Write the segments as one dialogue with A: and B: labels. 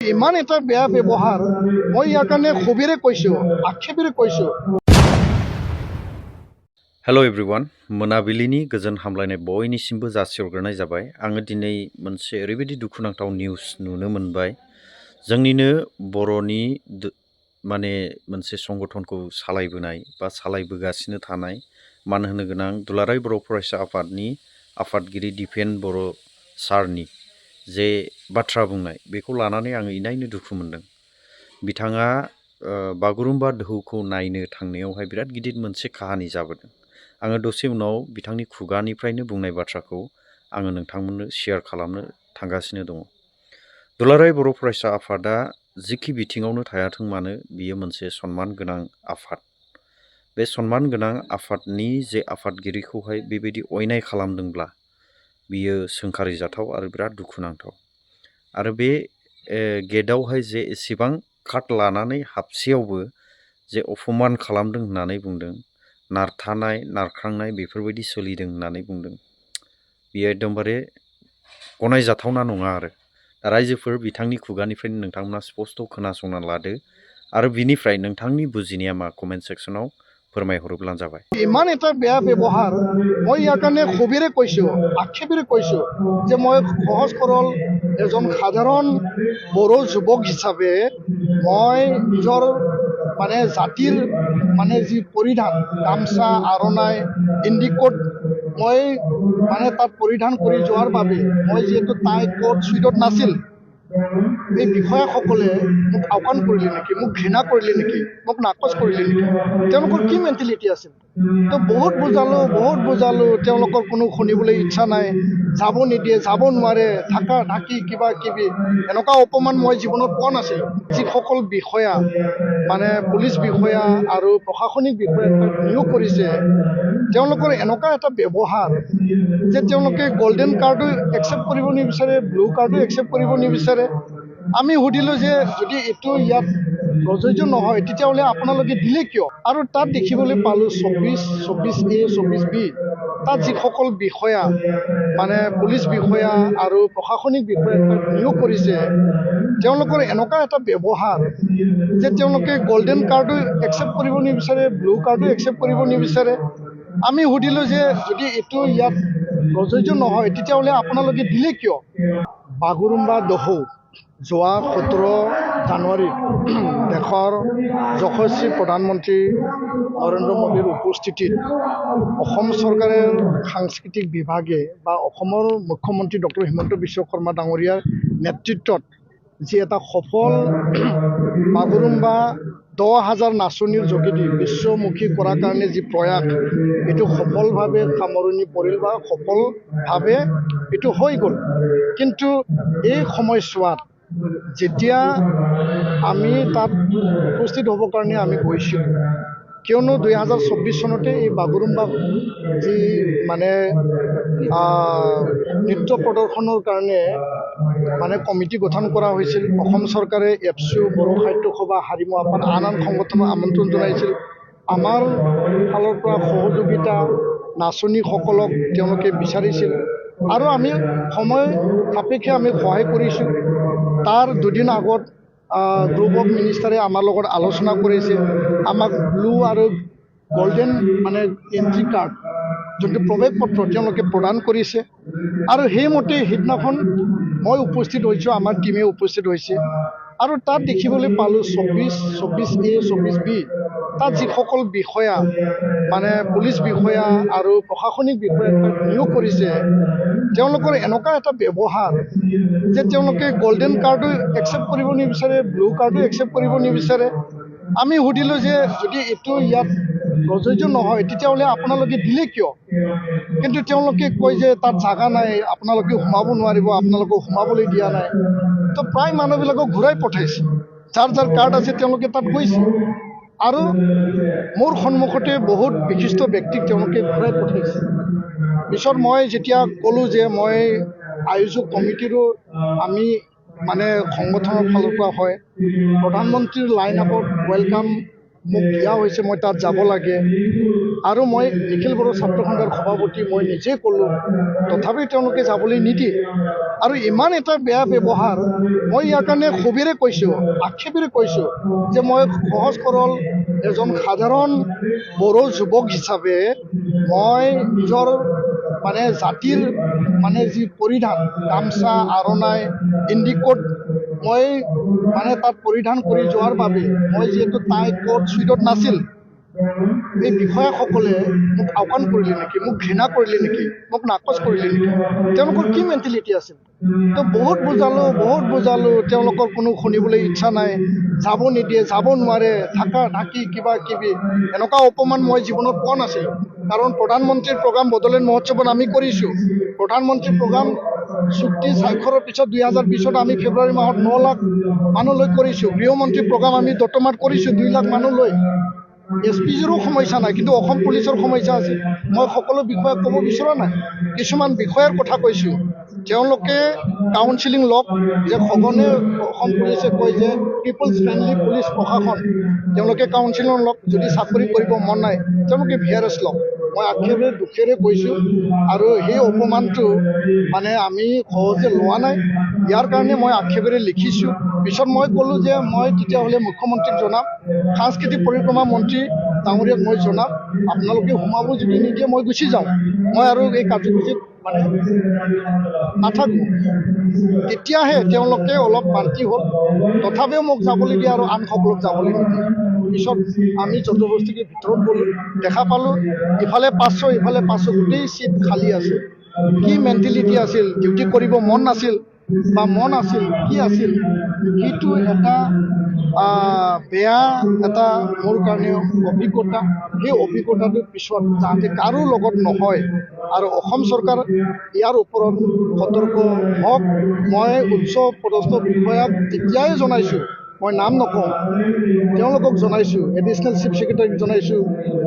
A: ইমান এটা বেয়া ব্যৱহাৰ মই ইয়াৰ কাৰণে খুবেৰে কৈছোঁ, আক্ষেপেৰে কৈছোঁ।
B: हेल' एभ्रिवान मोनाबिलिनि गोजोन हामलायनाय बयनिसिमबो जासिहरग्रोनाय जाबाय। आङो दिनै मोनसे ओरैबायदि दुखुनांथाव निउस नुनो मोनबाय। जोंनिनो बर'नि माने मोनसे संगठनखौ सालायबोनाय बा सालायबोगासिनो थानाय मान होनो गोनां दुलाराय बर' फरायसा आफादनि आफादगिरि दिपेन बर' सारनि जे बाथ्रा बुंनाय बेखौ लानानै आङो इनायनो दुखु मोनदों। बिथाङा बागुरुम्बा दोहौखौ नायनो थांनायावहाय बिराद गिदिर मोनसे काहानि जाबोदों। आङो दसे उनाव बिथांनि खुगानिफ्रायनो बुंनाय बाथ्राखौ आङो नोंथांमोननो शेयार खालामनो थांगासिनो दङ। दुलाराय बर' फरायसा आफादा जिखि बिथिङावनो थायाथों मानो बियो मोनसे सनमान गोनां आफाद। बे सनमान गोनां आफादनि जे आफादगिरिखौहाय बेबायदि अयनाय खालामदोंब्ला बियो सोंखारिजाथाव आरो बिराद दुखुनांथाव। आरो बे गेटआवहाय जे एसेबां कार्ड लानानै हाबसेयावबो जे अपमान खालामदों होननानै बुंदों, नारथानाय नारख्रांनाय बेफोरबायदि सोलिदों होननानै बुंदों, बियो एकदमबारे गनायजाथावना नङा। आरो रायजोफोर बिथांनि खुगानिफ्रायनो नोंथांमोना स्पष्ट खोनासंना लादो आरो बिनिफ्राय नोंथांनि बुजिनाया मा कमेन्ट सेक्सनाव फोरमायहरोब्लानो जाबाय।
A: ইমান এটা বেয়া ব্যৱহাৰ মই ইয়াৰ কাৰণে খুবেৰে কৈছোঁ, আক্ষেপেৰে কৈছোঁ যে মই সহজ সৰল এজন সাধাৰণ বড়ো যুৱক হিচাপে মই নিজৰ মানে জাতিৰ মানে যি পৰিধান গামচা আৰণাই ইণ্ডিকোট মই মানে তাত পৰিধান কৰি যোৱাৰ বাবে মই যিহেতু টাই কোট চুইটত নাছিল, এই বিষয়াসকলে মোক আওকাণ কৰিলে নেকি, মোক ঘৃণা কৰিলে নেকি, মোক নাকচ কৰিলে নেকি, তেওঁলোকৰ কি মেণ্টেলিটি আছিল? তো বহুত বুজালোঁ, তেওঁলোকৰ কোনো শুনিবলৈ ইচ্ছা নাই, যাব নিদিয়ে, যাব নোৱাৰে, ঢাকি কিবা কিবি এনেকুৱা অপমান মই জীৱনত পোৱা নাছিলোঁ। যিসকল বিষয়া মানে পুলিচ বিষয়া আৰু প্ৰশাসনিক বিষয়া নিয়োগ কৰিছে তেওঁলোকৰ এনেকুৱা এটা ব্যৱহাৰ যে তেওঁলোকে গল্ডেন কাৰ্ডো একচেপ্ট কৰিব নিবিচাৰে, ব্লু কাৰ্ডো একচেপ্ট কৰিব নিবিচাৰে। আমি সুধিলোঁ যে যদি এইটো ইয়াত প্ৰযোজ্য নহয় তেতিয়াহ'লে আপোনালোকে দিলে কিয়? আৰু তাত দেখিবলৈ পালোঁ 24A 24B তাত যিসকল বিষয়া মানে পুলিচ বিষয়া আৰু প্ৰশাসনিক বিষয়া নিয়োগ কৰিছে তেওঁলোকৰ এনেকুৱা এটা ব্যৱহাৰ যে তেওঁলোকে গল্ডেন কাৰ্ডো একচেপ্ট কৰিব নিবিচাৰে, ব্লু কাৰ্ডো একচেপ্ট কৰিব নিবিচাৰে। আমি সুধিলোঁ যে যদি এইটো ইয়াত প্ৰযোজ্য নহয় তেতিয়াহ'লে আপোনালোকে দিলে কিয়? বাগৰুম্বা দহৌ যোৱা 17 জানুৱাৰীত দেশৰ যশস্বী প্ৰধানমন্ত্ৰী নৰেন্দ্ৰ মোদীৰ উপস্থিতিত অসম চৰকাৰৰ সাংস্কৃতিক বিভাগে বা অসমৰ মুখ্যমন্ত্ৰী ডক্টৰ হিমন্ত বিশ্ব শৰ্মা ডাঙৰীয়াৰ নেতৃত্বত যি এটা সফল বাগৰুম্বা 10,000 নাচনীৰ যোগেদি বিশ্বমুখী কৰাৰ কাৰণে যি প্ৰয়াস, এইটো সফলভাৱে সামৰণি পৰিল বা সফলভাৱে এইটো হৈ গ'ল। কিন্তু এই সময়ছোৱাত যেতিয়া আমি তাত উপস্থিত হ'বৰ কাৰণে আমি গৈছিলোঁ, কিয়নো 2024 চনতে এই বাগৰুম্বা যি মানে নৃত্য প্ৰদৰ্শনৰ কাৰণে মানে কমিটি গঠন কৰা হৈছিল। অসম চৰকাৰে এপছু বড়ো সাহিত্য সভা হাৰিমু আপাত আন সংগঠনক আমন্ত্ৰণ জনাইছিল। আমাৰ ফালৰ পৰা সহযোগিতা নাচনীসকলক তেওঁলোকে বিচাৰিছিল আৰু আমি সময় সাপেক্ষে আমি সহায় কৰিছোঁ। তাৰ দুদিন আগত গ্ৰুপ অফ মিনিষ্টাৰে আমাৰ লগত আলোচনা কৰিছে, আমাক ব্লু আৰু গল্ডেন মানে এণ্ট্ৰি কাৰ্ড যোনটো প্ৰৱেশ পত্ৰ তেওঁলোকে প্ৰদান কৰিছে। আৰু সেইমতে সেইদিনাখন মই উপস্থিত হৈছোঁ, আমাৰ টীমে উপস্থিত হৈছে আৰু তাত দেখিবলৈ পালোঁ 24A 24B তাত যিসকল বিষয়া মানে পুলিচ বিষয়া আৰু প্ৰশাসনিক বিষয়া নিয়োগ কৰিছে তেওঁলোকৰ এনেকুৱা এটা ব্যৱহাৰ যে তেওঁলোকে গল্ডেন কাৰ্ডো একচেপ্ট কৰিব নিবিচাৰে, ব্লু কাৰ্ডো একচেপ্ট কৰিব নিবিচাৰে। আমি সুধিলোঁ যে যদি এইটো ইয়াত প্ৰযোজ্য নহয় তেতিয়াহ'লে আপোনালোকে দিলে কিয়? কিন্তু তেওঁলোকে কয় যে তাত জাগা নাই, আপোনালোকে সোমাব নোৱাৰিব, আপোনালোকক সোমাবলৈ দিয়া নাই। তো প্ৰায় মানুহবিলাকক ঘূৰাই পঠাইছে, যাৰ যাৰ কাৰ্ড আছে তেওঁলোকে তাত গৈছে আৰু মোৰ সন্মুখতে বহুত বিশিষ্ট ব্যক্তিক তেওঁলোকে ঘূৰাই পঠাইছে। পিছত মই যেতিয়া ক'লোঁ যে মই আয়োজক কমিটিৰো আমি মানে সংগঠনৰ ফালৰ পৰা হয়, প্ৰধানমন্ত্ৰীৰ লাইন আপত ৱেলকাম মোক দিয়া হৈছে মই তাত যাব লাগে আৰু মই নিখিল বড়ো ছাত্ৰ সন্থাৰ সভাপতি মই নিজে ক'লোঁ তথাপি তেওঁলোকে যাবলৈ নিদিয়ে আৰু ইমান এটা বেয়া ব্যৱহাৰ মই ইয়াৰ কাৰণে ক্ষোভেৰে কৈছোঁ আক্ষেপেৰে কৈছোঁ যে মই সহজ সৰল এজন সাধাৰণ বড়ো যুৱক হিচাপে মই নিজৰ মানে জাতিৰ মানে যি পৰিধান গামচা আৰণাই ইণ্ডিকোট মই মানে তাত পৰিধান কৰি যোৱাৰ বাবে মই যিহেতু টাই কোট চুইটত নাছিল এই বিষয়াসকলে মোক আওকাণ কৰিলে নেকি মোক ঘৃণা কৰিলে নেকি মোক নাকচ কৰিলে নেকি তেওঁলোকৰ কি মেণ্টেলিটি আছিল তো বহুত বুজালোঁ তেওঁলোকৰ কোনো শুনিবলৈ ইচ্ছা নাই যাব নিদিয়ে যাব নোৱাৰে ঢাকি কিবা কিবি এনেকুৱা অপমান মই জীৱনত পোৱা নাছিলোঁ কাৰণ প্ৰধানমন্ত্ৰীৰ প্ৰগ্ৰাম বড়োলেণ্ড মহোৎসৱত আমি কৰিছোঁ প্ৰধানমন্ত্ৰীৰ প্ৰগ্ৰাম চুক্তি স্বাক্ষৰৰ পিছত 2020 আমি ফেব্ৰুৱাৰী মাহত 9 লাখ মানুহলৈ কৰিছোঁ গৃহমন্ত্ৰীৰ প্ৰগ্ৰাম আমি দতমাত কৰিছোঁ 2 লাখ মানুহলৈ SPGৰো সমস্যা নাই কিন্তু অসম পুলিচৰ সমস্যা আছে মই সকলো বিষয়ে ক'ব বিচৰা নাই কিছুমান বিষয়ৰ কথা কৈছোঁ তেওঁলোকে কাউন্সিলিং লওক যে সঘনে অসম পুলিচে কয় যে পিপলছ ফ্ৰেণ্ডলি পুলিচ প্ৰশাসন তেওঁলোকে কাউন্সিলিং লওক যদি চাকৰি কৰিব মন নাই তেওঁলোকে VRS লওক মই আক্ষেপেৰে দুখেৰে কৈছোঁ আৰু সেই অপমানটো মানে আমি সহজে লোৱা নাই ইয়াৰ কাৰণে মই আক্ষেপেৰে লিখিছোঁ পিছত মই ক'লোঁ যে মই তেতিয়াহ'লে মুখ্যমন্ত্ৰীক জনাম সাংস্কৃতিক পৰিক্ৰমা মন্ত্ৰী ডাঙৰীয়াক মই জনাম আপোনালোকে সোমাব যদি নিদিয়ে মই গুচি যাওঁ মই আৰু এই কাৰ্যসূচীত মানে নাথাকোঁ তেতিয়াহে তেওঁলোকে অলপ মান্তি হ'ল তথাপিও মোক যাবলৈ দিয়ে আৰু আনসকলক যাবলৈ নিদিয়ে পিছত আমি জবৰদস্তিকে ভিতৰত গ'লোঁ দেখা পালোঁ ইফালে 500 ইফালে 500 গোটেই চিট খালী আছে কি মেণ্টেলিটি আছিল ডিউটি কৰিব মন নাছিল বা মন আছিল কি আছিল সেইটো এটা বেয়া এটা মোৰ কাৰণে অভিজ্ঞতা সেই অভিজ্ঞতাটোৰ পিছত যাতে কাৰো লগত নহয় আৰু অসম চৰকাৰ ইয়াৰ ওপৰত সতৰ্ক হওক মই উচ্চ পদস্থ বিষয়াক তেতিয়াই জনাইছোঁ মই নাম নকওঁ তেওঁলোকক জনাইছোঁ এডিশ্যনেল চিফ ছেক্ৰেটাৰীক জনাইছোঁ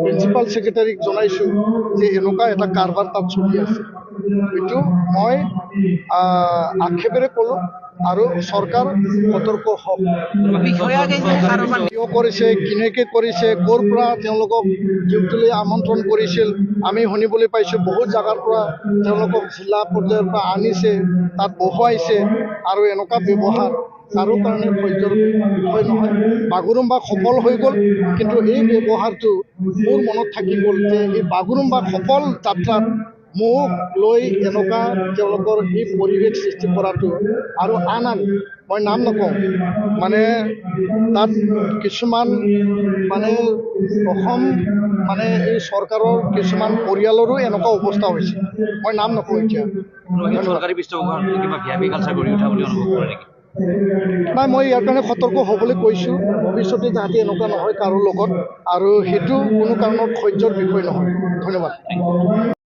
A: প্ৰিন্সিপাল ছেক্ৰেটাৰীক জনাইছোঁ যে এনেকুৱা এটা কাৰবাৰ তাত চলি আছে এইটো মই আক্ষেপেৰে ক'লোঁ আৰু চৰকাৰ সতৰ্ক হওক কিয় কৰিছে কেনেকৈ কৰিছে ক'ৰ পৰা তেওঁলোকক ডিউটিলৈ আমন্ত্ৰণ কৰিছিল আমি শুনিবলৈ পাইছোঁ বহুত জেগাৰ পৰা তেওঁলোকক জিলা পৰ্যায়ৰ পৰা আনিছে তাত বহুৱাইছে আৰু এনেকুৱা ব্যৱহাৰ কাৰো কাৰণে সহ্যৰ বিষয় নহয় বাগুৰুম্বা সফল হৈ গ'ল কিন্তু এই ব্যৱহাৰটো মোৰ মনত থাকি গ'ল যে এই বাগুৰুম্বা সফল যাত্ৰাত মোক লৈ এনেকুৱা তেওঁলোকৰ এই পৰিৱেশ সৃষ্টি কৰাটো আৰু আন মই নাম নকওঁ মানে তাত কিছুমান মানে অসম মানে এই চৰকাৰৰ কিছুমান পৰিয়ালৰো এনেকুৱা অৱস্থা হৈছে মই নাম নকওঁ এতিয়া
C: চৰকাৰী পৃষ্ঠপোষকত কিবা ভিআইপি কালচাৰ গঢ়ি উঠা বুলি অনুভৱ কৰে নেকি
A: নাই মই ইয়াৰ কাৰণে সতৰ্ক হ'বলৈ কৈছোঁ ভৱিষ্যতে যাতে এনেকুৱা নহয় কাৰো লগত আৰু সেইটো কোনো কাৰণত সহ্যৰ বিষয় নহয় ধন্যবাদ